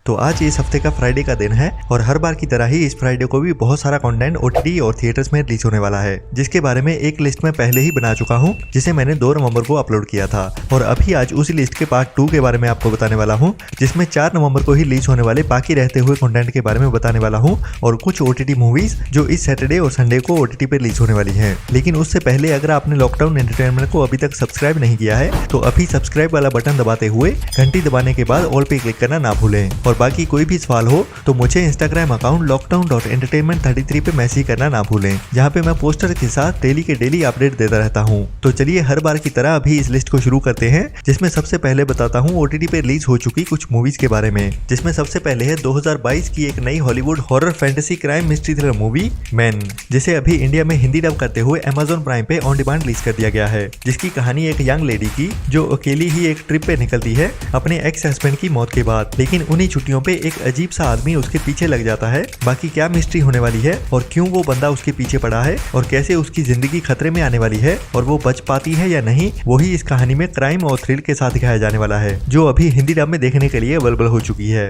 तो आज इस हफ्ते का फ्राइडे का दिन है और हर बार की तरह ही इस फ्राइडे को भी बहुत सारा कंटेंट ओटीटी और थिएटर्स में रिलीज होने वाला है, जिसके बारे में एक लिस्ट में पहले ही बना चुका हूं, जिसे मैंने 2 नवंबर को अपलोड किया था। और अभी आज उसी लिस्ट के पार्ट 2 के बारे में आपको बताने वाला हूं, जिसमें 4 नवंबर को ही रिलीज होने वाले बाकी रहते हुए कंटेंट के बारे में बताने वाला हूं और कुछ ओटीटी मूवीज जो इस सैटरडे और संडे को ओटीटी पे रिलीज होने वाली है। लेकिन उससे पहले अगर आपने लॉकडाउन एंटरटेनमेंट को अभी तक सब्सक्राइब नहीं किया है तो अभी सब्सक्राइब वाला बटन दबाते हुए घंटी दबाने के बाद ऑल पे क्लिक करना ना भूलें। और बाकी कोई भी सवाल हो तो मुझे इंस्टाग्राम अकाउंट lockdown.entertainment33 पे मैसेज करना ना भूलें, जहाँ पे मैं पोस्टर के साथ डेली के डेली अपडेट देता रहता हूँ। तो चलिए हर बार की तरह अभी इस लिस्ट को शुरू करते हैं, जिसमें सबसे पहले बताता हूँ ओटीटी पे रिलीज हो चुकी कुछ मूवीज के बारे में। जिसमें सबसे पहले है 2022 की एक नई Hollywood horror fantasy crime mystery thriller movie man, जिसे अभी इंडिया में हिंदी डब करते हुए अमेज़न प्राइम पे ऑन डिमांड रिलीज कर दिया गया है। जिसकी कहानी एक यंग लेडी की जो अकेली ही एक ट्रिप पे निकलती है अपने एक्स हस्बैंड की मौत के बाद, लेकिन उन्हीं छुट्टियों पे एक अजीब सा आदमी उसके पीछे लग जाता है। बाकी क्या मिस्ट्री होने वाली है और क्यों वो बंदा उसके पीछे पड़ा है और कैसे उसकी जिंदगी खतरे में आने वाली है और वो बच पाती है या नहीं, वही इस कहानी में क्राइम और थ्रिल के साथ दिखाया जाने वाला है, जो अभी हिंदी डब में देखने के लिए अवेलेबल हो चुकी है।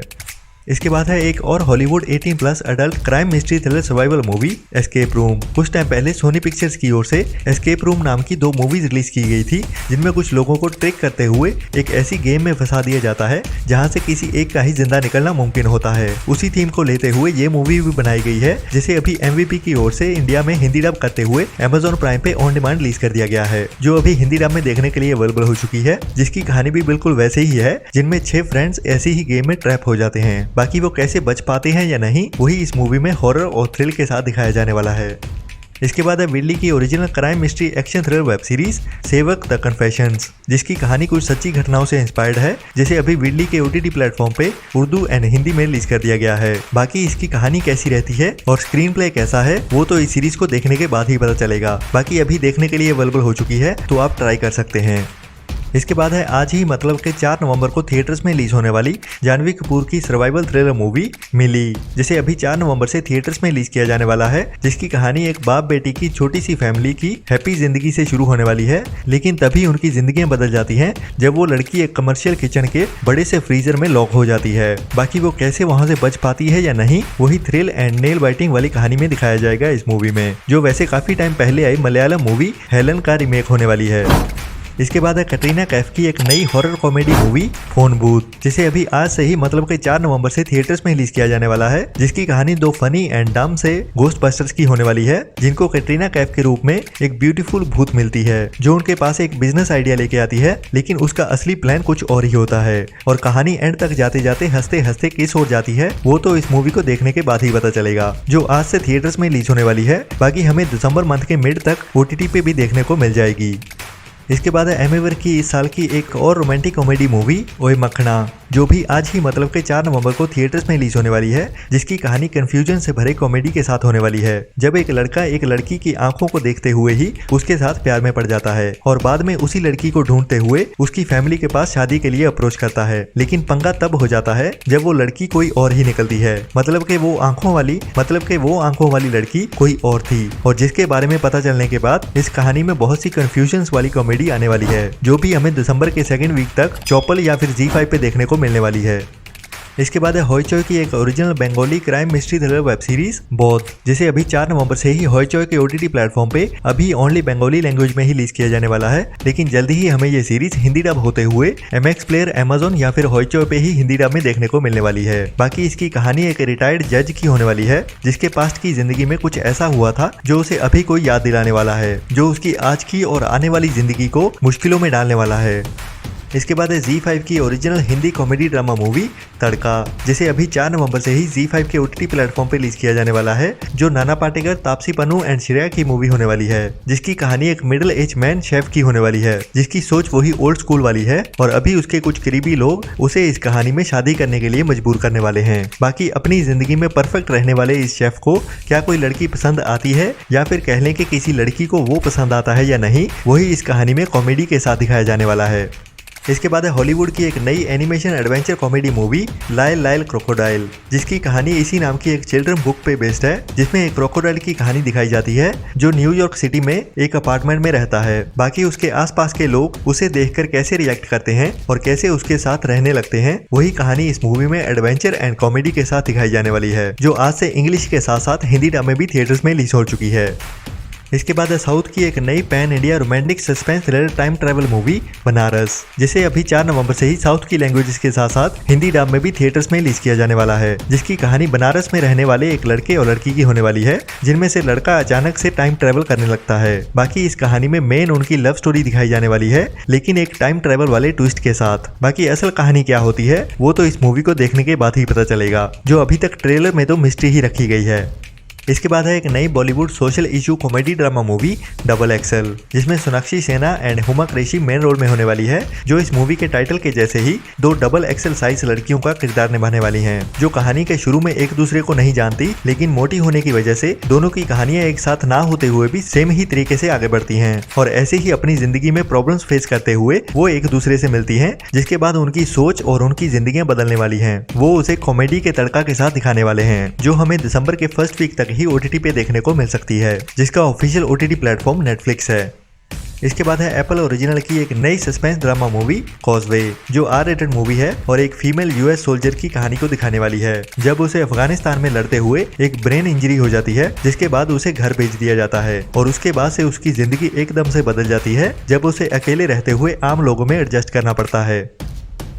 इसके बाद है एक और Hollywood 18+ adult crime mystery thriller survival movie escape room. कुछ टाइम पहले सोनी पिक्चर्स की ओर से एस्केप रूम नाम की 2 मूवीज रिलीज की गई थी, जिनमें कुछ लोगों को ट्रिक करते हुए एक ऐसी गेम में फंसा दिया जाता है जहां से किसी एक का ही जिंदा निकलना मुमकिन होता है। उसी थीम को लेते हुए ये मूवी भी बनाई गई है, जिसे अभी MVP की ओर से इंडिया में हिंदी डब करते हुए अमेज़न प्राइम पे ऑन डिमांड रिलीज कर दिया गया है, जो अभी हिंदी डब में देखने के लिए अवेलेबल हो चुकी है। जिसकी कहानी भी बिल्कुल वैसे ही है, जिनमें 6 फ्रेंड्स ऐसी ही गेम में ट्रैप हो जाते हैं। बाकी वो कैसे बच पाते हैं या नहीं, वही इस मूवी में हॉरर और थ्रिल के साथ दिखाया जाने वाला है। इसके बाद है विडली की original crime mystery action thriller web series सेवक द कन्फेशंस, जिसकी कहानी कुछ सच्ची घटनाओं से इंस्पायर्ड है, जिसे अभी विडली के OTT प्लेटफॉर्म पे उर्दू एंड हिंदी में रिलीज कर दिया गया है। बाकी इसकी कहानी कैसी रहती है और स्क्रीन प्ले कैसा है, वो तो इस सीरीज को देखने के बाद ही पता चलेगा। बाकी अभी देखने के लिए अवेलेबल हो चुकी है, तो आप ट्राई कर सकते हैं। इसके बाद है आज ही मतलब के 4 नवंबर को थिएटर्स में रिलीज होने वाली जानवी कपूर की सर्वाइवल थ्रिलर मूवी मिली, जिसे अभी 4 नवंबर से थिएटर्स में रिलीज किया जाने वाला है। जिसकी कहानी एक बाप बेटी की छोटी सी फैमिली की हैप्पी जिंदगी से शुरू होने वाली है, लेकिन तभी उनकी जिंदगियां बदल जाती हैं जब वो लड़की एक कमर्शियल किचन के बड़े से फ्रीजर में लॉक हो जाती है। बाकी वो कैसे वहां से बच पाती है या नहीं, वही थ्रिल एंड नेल बाइटिंग वाली कहानी में दिखाया जाएगा इस मूवी में, जो वैसे काफी टाइम पहले आई मलयालम मूवी हेलन का रीमेक होने वाली है। इसके बाद है कटरीना कैफ की एक नई horror comedy movie phone booth, जिसे अभी आज से ही मतलब के 4 नवंबर से थिएटर्स में रिलीज किया जाने वाला है। जिसकी कहानी 2 फनी एंड डम से घोस्ट बस्टर्स की होने वाली है, जिनको कटरीना कैफ के रूप में एक ब्यूटीफुल भूत मिलती है, जो उनके पास एक बिजनेस आइडिया लेके आती है, लेकिन उसका असली प्लान कुछ और ही होता है और कहानी एंड तक जाते जाते हंसते हंसते किस हो जाती है, वो तो इस मूवी को देखने के बाद ही पता चलेगा, जो आज से थिएटर्स में रिलीज होने वाली है। बाकी हमें दिसंबर मंथ के मिड तक OTT पे भी देखने को मिल जाएगी। इसके बाद है एमेवर की इस साल की एक और रोमांटिक कॉमेडी मूवी ओए मखना, जो भी आज ही मतलब के 4 नवंबर को थिएटर्स में रिलीज होने वाली है। जिसकी कहानी कंफ्यूजन से भरे कॉमेडी के साथ होने वाली है, जब एक लड़का एक लड़की की आंखों को देखते हुए ही उसके साथ प्यार में पड़ जाता है और बाद में उसी लड़की को ढूंढते हुए उसकी फैमिली के पास शादी के लिए अप्रोच करता है। लेकिन पंगा तब हो जाता है जब वो लड़की कोई और ही निकलती है, मतलब के वो आंखों वाली लड़की कोई और थी, और जिसके बारे में पता चलने के बाद इस कहानी में बहुत सी कंफ्यूजन वाली कॉमेडी आने वाली है, जो भी हमें दिसंबर के 2nd वीक तक चौपल या फिर ZEE5 पे देखने को मिलने वाली है। इसके बाद है हॉइचॉय की एक original Bengali crime mystery thriller web series बोध, जिसे अभी 4 नवंबर से ही हॉइचॉय के OTT प्लेटफॉर्म पे अभी ओनली बंगाली लैंग्वेज में ही रिलीज किया जाने वाला है, लेकिन जल्दी ही हमें ये सीरीज हिंदी डब होते हुए MX प्लेयर, अमेज़न या फिर हॉइचॉय पे ही हिंदी डब में देखने को मिलने वाली है। बाकी इसकी कहानी एक रिटायर्ड जज की होने वाली है, जिसके पास्ट की जिंदगी में कुछ ऐसा हुआ था जो उसे अभी कोई याद दिलाने वाला है, जो उसकी आज की और आने वाली जिंदगी को मुश्किलों में डालने वाला है। इसके बाद है ZEE5 की original Hindi comedy drama movie Tadka, जिसे अभी 4 नवंबर से ही ZEE5 के OTT प्लेटफॉर्म पे रिलीज किया जाने वाला है, जो नाना पाटेकर, तापसी पन्नू एंड श्रेया की मूवी होने वाली है। जिसकी कहानी एक मिडिल एज मैन शेफ की होने वाली है, जिसकी सोच वही ओल्ड स्कूल वाली है और अभी उसके कुछ करीबी लोग उसे इस कहानी में शादी करने के लिए मजबूर करने वाले हैं। बाकी अपनी जिंदगी में परफेक्ट रहने वाले इस शेफ को क्या कोई लड़की पसंद आती है या फिर कह लें कि किसी लड़की को वो पसंद आता है या नहीं, वही इस कहानी में कॉमेडी के साथ दिखाया जाने वाला है। इसके बाद है हॉलीवुड की एक नई animation adventure comedy movie Lyell Lyell crocodile, जिसकी कहानी इसी नाम की एक चिल्ड्रन बुक पे बेस्ड है, जिसमें एक क्रोकोडाइल की कहानी दिखाई जाती है जो न्यूयॉर्क सिटी में एक अपार्टमेंट में रहता है। बाकी उसके आसपास के लोग उसे देखकर कैसे रिएक्ट करते हैं और कैसे उसके साथ रहने लगते हैं, वही कहानी इस मूवी में एडवेंचर एंड कॉमेडी के साथ दिखाई जाने वाली है, जो आज से इंग्लिश के साथ साथ हिंदी डब में भी थिएटर्स में रिलीज हो चुकी है। इसके बाद है साउथ की एक नई pan India romantic suspense thriller time travel movie Banaras, जिसे अभी 4 नवंबर से ही साउथ की लैंग्वेजेस के साथ साथ हिंदी डब में भी थिएटर्स में रिलीज किया जाने वाला है, जिसकी कहानी बनारस में रहने वाले एक लड़के और लड़की की होने वाली है, जिनमें से लड़का अचानक से टाइम ट्रैवल करने लगता है। बाकी इस कहानी में मेन उनकी लव स्टोरी दिखाई जाने वाली है, लेकिन एक टाइम ट्रैवल वाले ट्विस्ट के साथ। बाकी असल कहानी क्या होती है वो तो इस मूवी को देखने के बाद ही पता चलेगा, जो अभी तक ट्रेलर में तो मिस्ट्री ही रखी गई है। इसके बाद है एक नई Bollywood social issue comedy drama movie double XL, जिसमें Sonakshi Sinha and Huma Qureshi main role में होने वाली है, जो इस मूवी के टाइटल के जैसे ही 2 डबल एक्सल साइज लड़कियों का किरदार निभाने वाली हैं, जो कहानी के शुरू में एक दूसरे को नहीं जानती, लेकिन मोटी होने की वजह से दोनों की कहानियां एक साथ ना होते हुए भी सेम ही तरीके से आगे बढ़ती हैं और ऐसे ही अपनी जिंदगी में प्रॉब्लम्स फेस करते हुए वो एक दूसरे से मिलती हैं, जिसके बाद उनकी सोच और उनकी जिंदगियां बदलने वाली हैं। वो उसे कॉमेडी के तड़का के साथ दिखाने वाले हैं, जो हमें दिसंबर के फर्स्ट वीक तक ही OTT पे देखने को मिल सकती है, जिसका ऑफिशियल OTT प्लेटफॉर्म नेटफ्लिक्स है। इसके बाद है एप्पल ओरिजिनल की एक नई सस्पेंस ड्रामा मूवी कॉजवे, जो R-रेटेड मूवी है और एक फीमेल US सोल्जर की कहानी को दिखाने वाली है, जब उसे अफगानिस्तान में लड़ते हुए एक ब्रेन इंजरी हो जाती है, जिसके बाद उसे घर भेज दिया जाता है और उसके बाद से उसकी जिंदगी एकदम से बदल जाती है, जब उसे अकेले रहते हुए आम लोगों में एडजस्ट करना पड़ता है।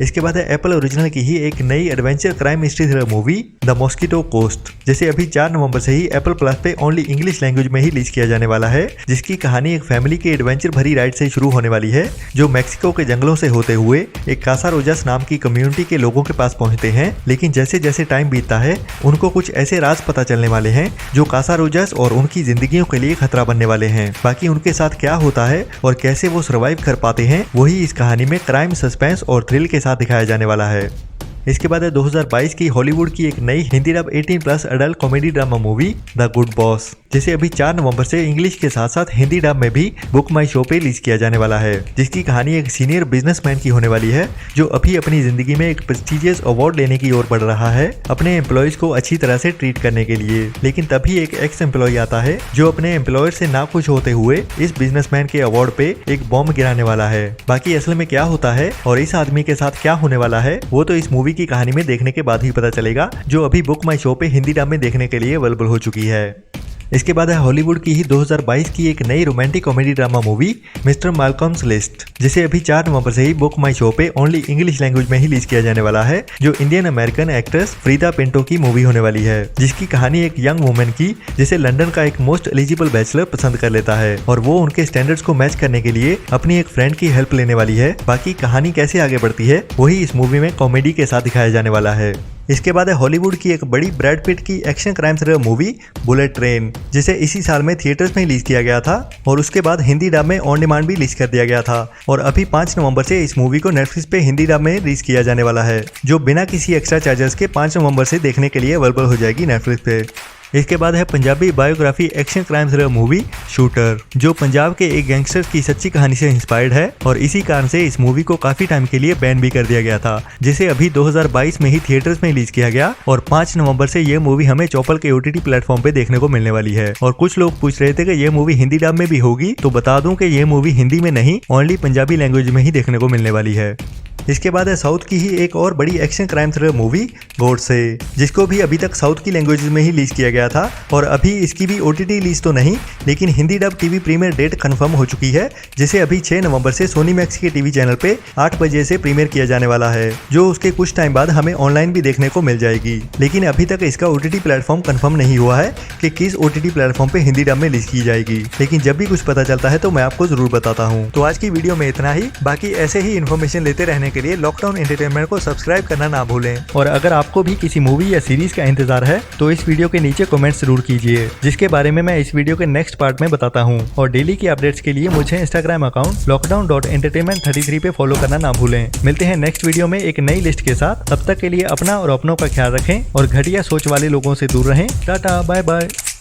इसके बाद है एप्पल ओरिजिनल की ही एक नई adventure crime mystery thriller movie the mosquito coast, जिसे अभी 4 नवंबर से ही एप्पल प्लस पे ओनली इंग्लिश लैंग्वेज में ही रिलीज किया जाने वाला है, जिसकी कहानी एक फैमिली के एडवेंचर भरी राइड से शुरू होने वाली है, जो मैक्सिको के जंगलों से होते हुए एक कासा रोजास नाम की कम्युनिटी के लोगों के पास पहुंचते हैं। लेकिन जैसे जैसे टाइम बीतता है उनको कुछ ऐसे राज पता चलने वाले हैं जो कासा रोजास और उनकी जिंदगियों के लिए खतरा बनने वाले हैं। बाकी उनके साथ क्या होता है और कैसे वो सर्वाइव कर पाते हैं, वही इस कहानी में क्राइम, सस्पेंस और थ्रिल के साथ दिखाया जाने वाला है। इसके बाद है 2022 की हॉलीवुड की एक नई Hindi dub 18+ adult comedy drama movie the good boss, जिसे अभी 4 नवंबर से इंग्लिश के साथ साथ हिंदी डब में भी बुक माई शो पे रिलीज किया जाने वाला है, जिसकी कहानी एक सीनियर बिजनेसमैन की होने वाली है, जो अभी अपनी जिंदगी में एक प्रेस्टिजियस अवार्ड लेने की ओर बढ़ रहा है अपने एम्प्लॉयज को अच्छी तरह से ट्रीट करने के लिए। लेकिन तभी एक एक्स एम्प्लॉय आता है जो अपने एम्प्लॉयर से नाखुश होते हुए इस बिजनेसमैन के अवार्ड पे एक बॉम्ब गिराने वाला है। बाकी असल में क्या होता है और इस आदमी के साथ क्या होने वाला है वो तो इस मूवी की कहानी में देखने के बाद ही पता चलेगा, जो अभी बुक माई शो पे हिंदी डब में देखने के लिए अवेलेबल हो चुकी है। इसके बाद है हॉलीवुड की ही 2022 की एक नई romantic comedy drama movie Mr Malcolm's List, जिसे अभी 4 नवंबर से ही बुक माई शो पे ओनली इंग्लिश लैंग्वेज में ही रिलीज किया जाने वाला है, जो Indian American actress Freida Pinto की मूवी होने वाली है, जिसकी कहानी एक यंग वुमेन की जिसे लंदन का एक मोस्ट एलिजिबल बैचलर पसंद कर लेता है और वो उनके स्टैंडर्ड्स को मैच करने के लिए अपनी एक फ्रेंड की हेल्प लेने वाली है। बाकी कहानी कैसे आगे बढ़ती है वही इस मूवी में कॉमेडी के साथ दिखाया जाने वाला है। इसके बाद है हॉलीवुड की एक बड़ी ब्रैड पिट की action crime thriller movie bullet train, जिसे इसी साल में थिएटर्स में रिलीज किया गया था और उसके बाद हिंदी डब में ऑन डिमांड भी रिलीज कर दिया गया था और अभी 5 नवंबर से इस मूवी को नेटफ्लिक्स पे हिंदी डब में रिलीज किया जाने वाला है, जो बिना किसी एक्स्ट्रा चार्जेस के 5 नवंबर से देखने के लिए अवेलेबल हो जाएगी नेटफ्लिक्स पे। इसके बाद है Punjabi biography action crime thriller movie shooter, जो पंजाब के एक गैंगस्टर की सच्ची कहानी से इंस्पायर्ड है और इसी कारण से इस मूवी को काफी टाइम के लिए बैन भी कर दिया गया था, जिसे अभी 2022 में ही थिएटर्स में रिलीज किया गया और 5 नवंबर से ये मूवी हमें चौपल के OTT प्लेटफॉर्म पे देखने को मिलने वाली है। और कुछ लोग पूछ रहे थे कि ये मूवी हिंदी डब में भी होगी, तो बता दूं कि ये मूवी हिंदी में नहीं ओनली पंजाबी लैंग्वेज में ही देखने को मिलने वाली है। इसके बाद है साउथ की ही एक और बड़ी action crime thriller movie Godse, जिसको भी अभी तक साउथ की लैंग्वेजेस में ही रिलीज किया गया था और अभी इसकी भी OTT रिलीज तो नहीं लेकिन Hindi dub TV premiere date confirm हो चुकी है, जिसे अभी 6 नवंबर से सोनी मैक्स के टीवी चैनल पे 8 बजे से प्रीमियर किया जाने वाला है, जो उसके कुछ टाइम बाद हमें ऑनलाइन भी देखने को मिल जाएगी। लेकिन अभी तक इसका OTT प्लेटफॉर्म कंफर्म नहीं हुआ है कि किस OTT प्लेटफॉर्म पे हिंदी डब में रिलीज की जाएगी, लेकिन जब भी कुछ पता चलता है तो मैं आपको जरूर बताता हूँ। तो आज की वीडियो में इतना ही। बाकी ऐसे ही इन्फॉर्मेशन लेते रहने के लिए लॉकडाउन एंटरटेनमेंट को सब्सक्राइब करना ना भूलें और अगर आपको भी किसी मूवी या सीरीज का इंतजार है तो इस वीडियो के नीचे कमेंट जरूर कीजिए, जिसके बारे में मैं इस वीडियो के नेक्स्ट पार्ट में बताता हूँ। और डेली की अपडेट्स के लिए मुझे इंस्टाग्राम अकाउंट lockdown.entertainment33 पे फॉलो करना ना भूलें। मिलते हैं नेक्स्ट वीडियो में एक नई लिस्ट के साथ। तब तक के लिए अपना और अपनों का ख्याल रखें और घटिया सोच वाले लोगों से दूर रहें। Tata bye bye.